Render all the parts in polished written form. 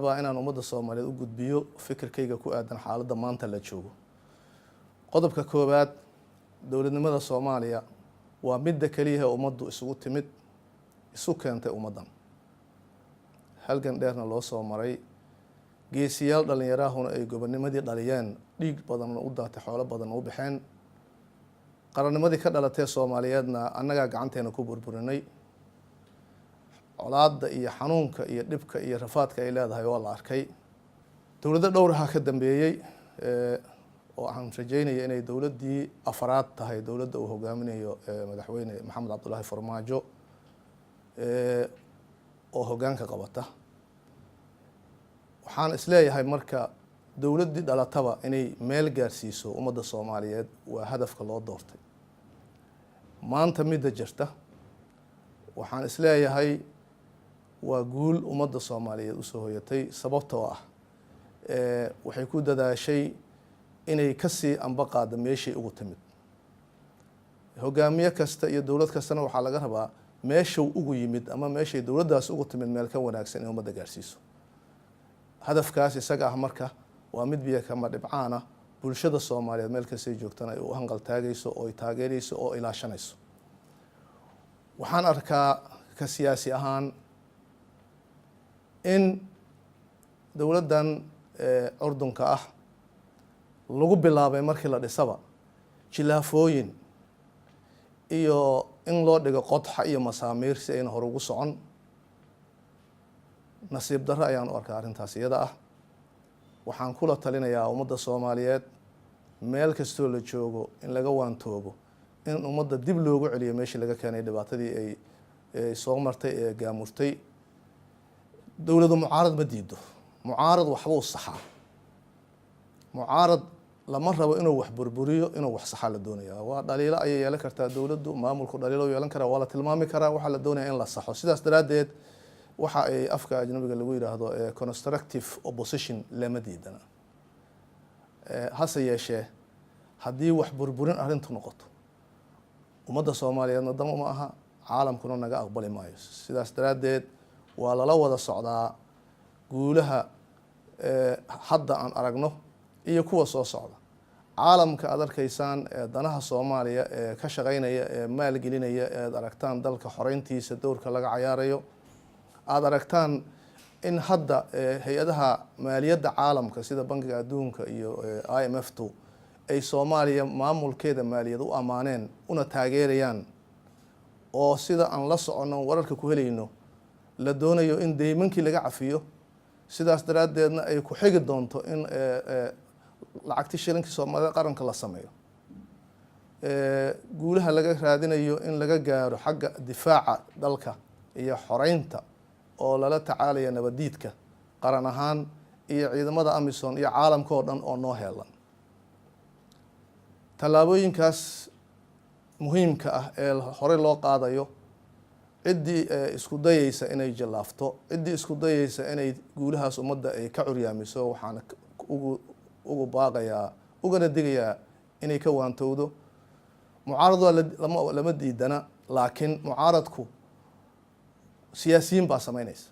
rabaa inaan ummadda Soomaaliyeed u gudbiyo fikirkayga ku aadan xaaladda maanta la joogo. Qodobka koowaad, dowladnimada Soomaaliya waa midda kaliya ummaddu isugu timid isu keentay ummadan. Halgan dheerna loo soo maray, geesiyaal dhalinyarahuna ay gobonimadii dhaliyeen, dhiig badan u daatay, xoolo badan u baxeen. qarannimadii ka dhalatay Soomaaliyeedna annaga gacanteena ku burburinay. colaadda iyo xanuunka iyo dhibka iyo rafaadka ay leedahay waa la arkay. dowladda dhowraha ka dambeeyay oo aan rajeynaya inay dowladdii afraad tahay dowladda uu hogaaminayo madaxweyne Maxamed Cabdullaahi Farmaajo oo hoggaanka qabata. waxaan isleeyahay marka dowladdii dhalataba inay meel gaarsiiso ummadda Soomaaliyeed waa hadafka loo doortay. maanta midda jirta waxaan isleeyahay waa guul ummadda Soomaaliyeed u soo hoyatay, sababtoo ah waxay ku dadaashay inay ka sii amba qaado meeshii ugu timid. hogaamiye kasta iyo dowlad kastana waxaa laga rabaa meeshuu ugu yimid ama meeshay dowladdaas ugu timid meel ka wanaagsan in ummadda gaarsiiso. hadafkaas isaga ah marka waa mid biyo kama dhibcaana bulshada Soomaaliyeed meel kastay joogtana ay u hanqal taagayso oo ay taageerayso oo ilaashanayso. waxaan arkaa ka siyaasi ahaan in dowladdan curdunka ah lagu bilaabay markii la dhisaba jilaafooyin iyo in loo dhigo qodxa iyo masaamiir si ayna hor ugu socon. nasiib darro ayaan u arkaa arrintaas iyada ah. waxaan kula talinayaa ummadda Soomaaliyeed meel kastoo la joogo in laga waantoobo in ummadda dib loogu celiyo meeshii laga keenay dhibaatadii ay soo martay ee gaamurtay. dowladdu mucaarad ma diido, mucaarad waxba u saxaa. mucaarad lama rabo inuu wax burburiyo, inuu wax saxaa la doonaya. waa dhaliilo ayay yeelan kartaa dowladdu, maamulku dhaliilo yeelan karaa, waa la tilmaami karaa, waxaa la doonaya in la saxo. sidaas daraaddeed waxa ay afka ajnabiga lagu yiraahdo constructive opposition lama diidana. hase yeeshee haddii wax burburin arrintu noqoto ummadda Soomaaliyeedna damo ma aha, caalamkuna naga aqbali maayo. sidaas daraaddeed waa lala wada socdaa guulaha hadda aan aragno iyo kuwa soo socda. caalamka aad arkaysaan danaha Soomaaliya ee ka shaqeynaya ee maalgelinaya aad aragtaan dalka xoreyntiisa dowrka laga cayaarayo. aad aragtaan in hadda hay-adaha maaliyadda caalamka sida bangiga adduunka iyo IMF-tu ay Soomaaliya maamulkeeda maaliyad u ammaaneen una taageerayaan, oo sida aan la soconno wararka ku helayno la doonayo in deymankii laga cafiyo. sidaas daraaddeedna ay ku xigi doonto in lacagti shilinkii Soomaalida qaranka la sameeyo. guulaha laga raadinayo in laga gaaro xagga difaaca dalka iyo xoreynta oo lala tacaalaya nabadiidka qaran ahaan iyo ciidamada Amisom iyo caalamka oo dhan oo noo heelan. tallaabooyinkaas muhiimka ah ee hore loo qaadayo, ciddii isku dayaysa inay jallaafto, ciddii isku dayaysa inay guulahaas ummadda ay ka curyaamiso, waxaan ugu baaqayaa ugana digayaa inay ka waantowdo. mucaarad lama diidana, laakiin mucaaradku siyaasiyiin baa samaynaysa.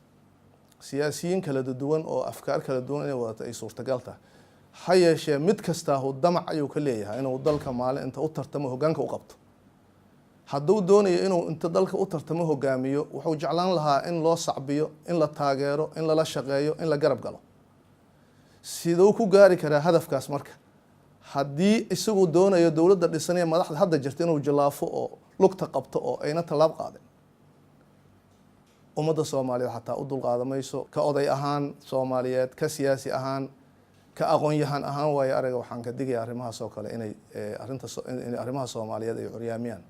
siyaasiyiin kala duwan oo afkaar kala duwan inay wadato ay suurtagal tahay. ha yeeshee mid kastaahu damac ayuu ka leeyahay inuu dalka maalin inta u tartamo hoggaanka u qabto. hadduu doonayo inuu inta dalka u tartamo hogaamiyo, wuxuu jeclaan lahaa in loo sacbiyo, in la taageero, in lala shaqeeyo, in la garab galo. siduu ku gaari karaa hadafkaas marka haddii isagu doonayo dowladda dhisanaya madaxda hadda jirta inuu jilaafo oo lugta qabto oo ayna tallaab qaadin? ummadda Soomaaliyeed xataa u dulqaadamayso. ka oday ahaan Soomaaliyeed, ka siyaasi ahaan, ka aqoon-yahan ahaan waayo araga waxaan ka digaya arrimahaas oo kale inay arrimaha Soomaaliyeed ay curyaamiyaan.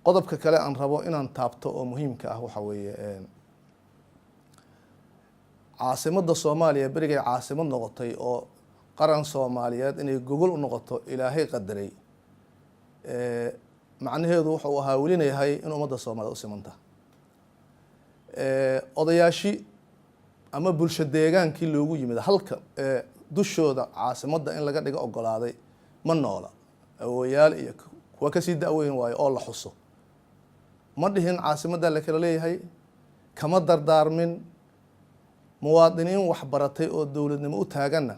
qodobka kale aan rabo inaan taabto oo muhiimka ah waxa weeye caasimadda Soomaaliya berigay caasimad noqotay oo qaran Soomaaliyeed inay gogol u noqoto ilaahay qadaray. macnaheedu wuxuu ahaa welinayahay in ummadda Soomaaliyeed u simanta. odayaashii ama bulsho deegaankii loogu yimid halka dushooda caasimadda in laga dhigo ogolaaday ma noola. awooyaal iyo kuwa kasii da'weyn waayo oo la xuso. ma dhihin caasimadda la kala leeyahay, kama dardaarmin, muwaadiniin waxbaratay oo dowladnimo u taaganna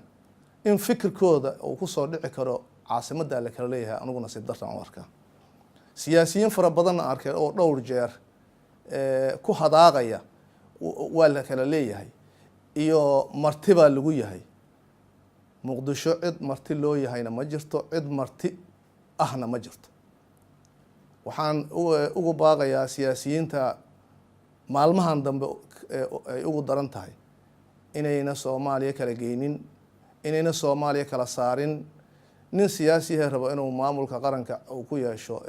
in fikirkooda uu kusoo dhici karo caasimadda la kala leeyahay anigu nasiib darran u arkaa. siyaasiyiin fara badanna arkay oo dhowr jeer ku hadaaqaya waa la kala leeyahay iyo marti baa lagu yahay. muqdisho cid marti loo yahayna ma jirto, cid marti ahna ma jirto. waxaan ugu baaqayaa siyaasiyiinta maalmahan dambe ay ugu daran tahay inayna Soomaaliya kala geynin, inayna Soomaaliya kala saarin. nin siyaasi ah rabo inuu maamulka qaranka uu ku yeesho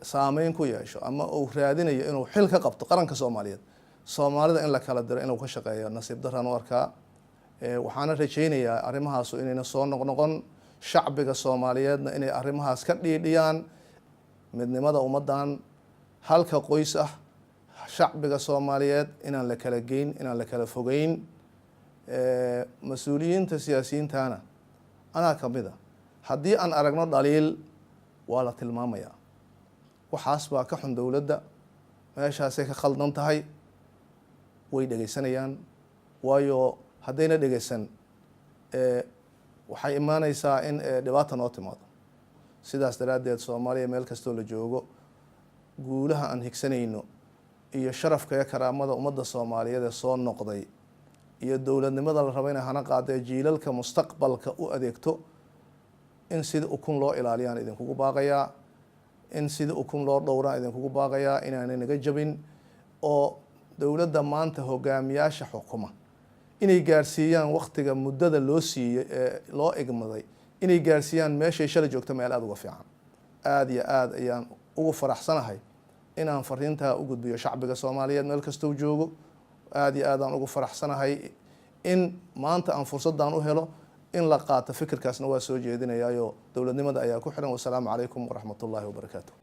saameyn ku yeesho ama uu raadinayo inuu xil ka qabto qaranka Soomaaliyeed, Soomaalida in la kala diro inuu ka shaqeeyo nasiib darran u arkaa. waxaana rajaynayaa arrimahaas inayna soo noqnoqon, shacbiga Soomaaliyeedna inay arrimahaas ka dhiidhiyaan. midnimada ummadan halka qoys ah, shacbiga Soomaaliyeed inaan la kala geyn, inaan la kala fogeyn. mas-uuliyiinta siyaasiyiintana anaa kamid ah, haddii aan aragno dhaliil waa la tilmaamayaa. waxaas baa ka xun dowladda, meeshaasay ka khaldan tahay, way dhegeysanayaan. waayo haddayna dhegeysan waxay imaaneysaa in dhibaata noo timaado. sidaas daraaddeed Soomaaliya meel kastoo la joogo, guulaha aan higsanayno iyo sharafka iyo karaamada ummadda Soomaaliyeed ee soo noqday iyo dowladnimada la rabo inay hana qaadee jiilalka mustaqbalka u adeegto, in sida ukun loo ilaaliyaan idinkugu baaqayaa, in sida ukun loo dhowraan idinkugu baaqayaa, inaanay naga jabin. oo dowladda maanta hogaamiyaasha xukuma inay gaarsiiyaan waqtiga muddada loo siiyey ee loo egmaday, inay gaarsiiyaan meeshay shalay joogto meel aada uga fiican. aada iyo aada ayaan ugu faraxsanahay inaan fariintaa u gudbiyo shacbiga Soomaaliyeed meel kastou joogo. aada iyo aadaan ugu faraxsanahay in maanta aan fursaddan u helo in la qaato fikirkaasna waa soo jeedinayaayo dowladnimada ayaa ku xiran. wasalaamu calaykum waraxmatullaahi wabarakaatu.